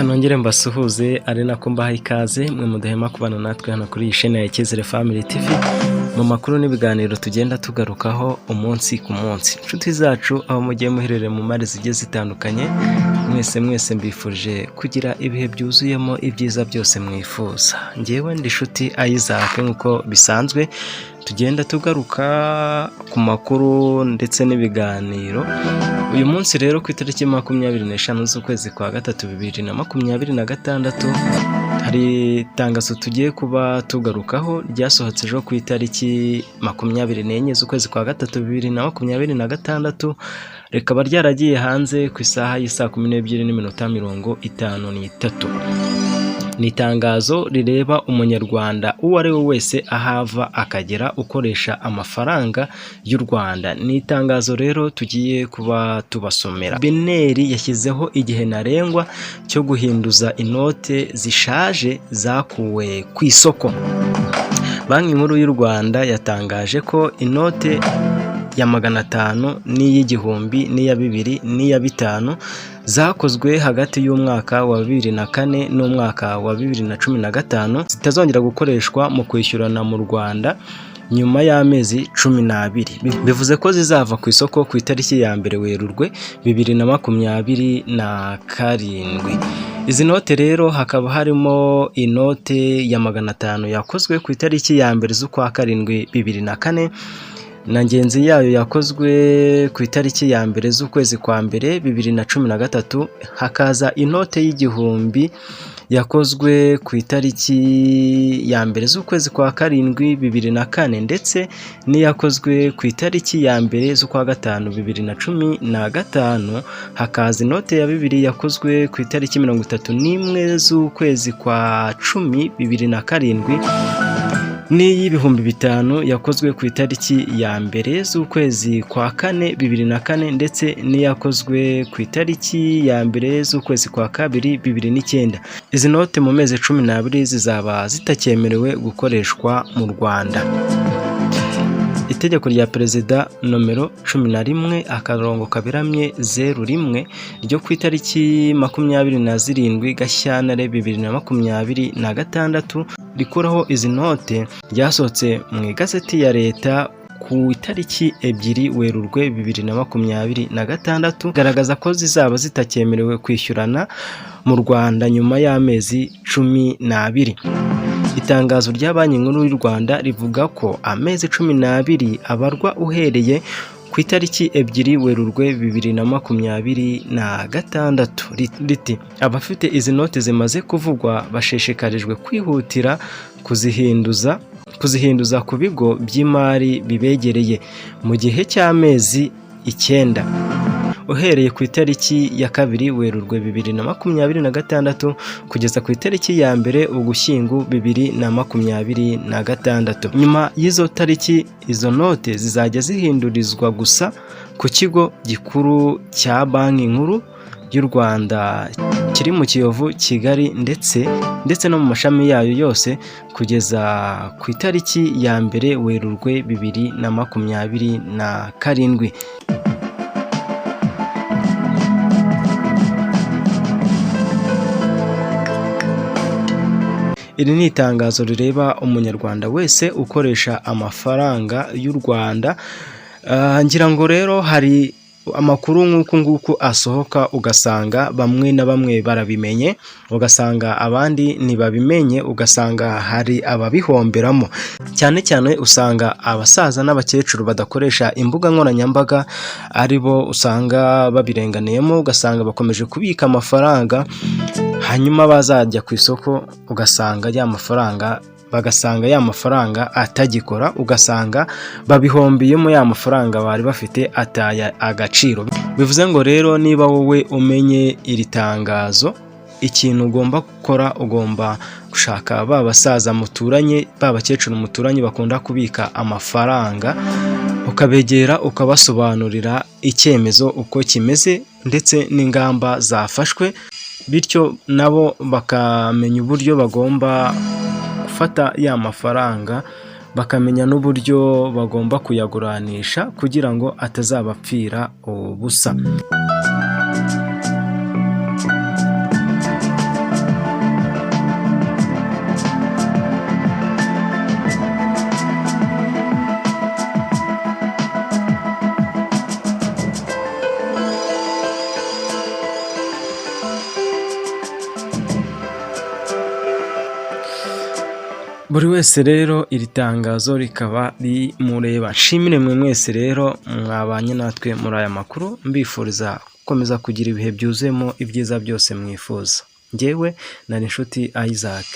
nongere mbasuhuze ari nako mbaha ikaze mwe mudahema kubana natwe hano kuri iyi chaîne ya Icyizere Family TV mu makuru n'ibiganiro tugenda tugarukaho umunsi ku munsi. Inshuti zacu aho mugiye muherere mu mari zigiye zitandukanye, mwese mbifurije kugira ibihe byuzuyemo ibyiza byose mwifuza. Ngewe ndi nshuti Isaac nkuko bisanzwe tugenda tugaruka ku makuru ndetse n'ibiganiro. Uyu munsi rero ku itariki 25 z'ukwezi kwa gatatu 2026 hari itangazo tugiye kuba tugarukaho ryasohotse ejo ku itariki 24 z'ukwezi kwa gatatu 2026, rikaba ryaragiye hanze ku isaha y'isa 12:53. Ni itangazo rireba umunyarwanda uwo ari we wese ahava akagera ukoresha amafaranga y'u Rwanda. Ni itangazo rero tugiye kuba tubasomera. Beneri yashyizeho igihe ntarengwa cyo guhinduza inote zishaje zakuwe ku isoko. Banki Nkuru y'u Rwanda yatangaje ko inote ya 500, n'iy'igihumbi, n'iya 200, n'iya 5 zakozwe hagati y'umwaka wa 2004 n'umwaka wa 2015 zitazongera gukoreshwa mu kwishyurana mu Rwanda nyuma y'amezi 12. Bivuze ko zizava ku isoko ku itariki ya 1 Werurwe 2027. Izi note rero hakaba harimo inote ya 500 yakozwe ku itariki ya 1 z'ukwa karindwi 2004, na ngenzi yayo yakozwe ku itariki ya 1 z'ukwezi kwa 1 2013. Hakaza inote y'igihumbi yakozwe ku itariki ya 1 z'ukwezi kwa karindwi 2004, ndetse n'iyakozwe ku itariki ya 1 z'ukwa gatanu 2015. Hakaza inote ya 2 yakozwe ku itariki 31 z'ukwezi kwa 10 2007, n'iy'ibihumbi 5 yakozwe ku itariki ya 1 z'ukwezi kwa 4 2004, ndetse n'iyakozwe ku itariki ya 1 z'ukwezi kwa 2 2009. Izi note mu mezi 12 zizaba zitakemerewe gukoreshwa mu Rwanda. Itegeko rya Perezida nomero 11/01 ryo ku itariki 27 Gashyantare 2026 rikuraho izi note ryasohotse mu igazeti ya leta ku itariki 2 Werurwe 2026, garagaza ko zizaba zitakemerewe kwishyurana mu Rwanda nyuma y'amezi 12. Itangazo rya Banki Nkuru y'u Rwanda rivuga ko amezi 12 abarwa uhereye ku itariki 2 Werurwe 2026. Riti abafite izi note zimaze kuvugwa bashishikarijwe kwihutira kuzihinduza ku bigo by'imari bibegereye mu gihe cy'amezi 9 uhereye ku itariki ya 2 Werurwe 2026 kugeza ku itariki ya 1 Ugushyingo 2026. Nyuma y'izo tariki izo note zizajya zihindurizwa gusa ku kigo gikuru cya Banki Nkuru y'u Rwanda kiri mu Kiyovu, Kigali, ndetse no mu mashami yayo yose kugeza ku itariki ya 1 Werurwe 2027. Iri ni itangazo rireba umunyarwanda wese ukoresha amafaranga y'u Rwanda. Ngira ngo rero hari amakuru nk'uku asohoka ugasanga bamwe na bamwe barabimenye, ugasanga abandi ntibabimenye, ugasanga hari ababihomberamo. Cyane usanga abasaza n'abakecuru badakoresha imbuga nkoranyambaga aribo usanga babirenganiyemo, ugasanga bakomeje kubika amafaranga, hanyuma bazajya ku isoko ugasanga bagasanga ya mafaranga atagikora, ugasanga babihombiyemo ya mafaranga bari bafite ataye agaciro. Bivuze ngo rero niba wowe umenye iri tangazo, ikintu ugomba gukora ugomba gushaka babasaza muturanye, babakecuru muturanye bakunda kubika amafaranga, ukabegera ukabasobanurira icyemezo uko kimeze ndetse n'ingamba zafashwe, bityo nabo bakamenya uburyo bagomba gufata ya mafaranga, bakamenya n'uburyo bagomba kuyaguranisha kugira ngo atazabapfira ubusa. buri wese rero iri tangazo rikaba rimureba. Nshimire mwe mwese rero mwabanye natwe muri aya makuru, mbifuriza gukomeza kugira ibihe byuzuyemo ibyiza byose mwifuza. Njyewe nari inshuti Isaac.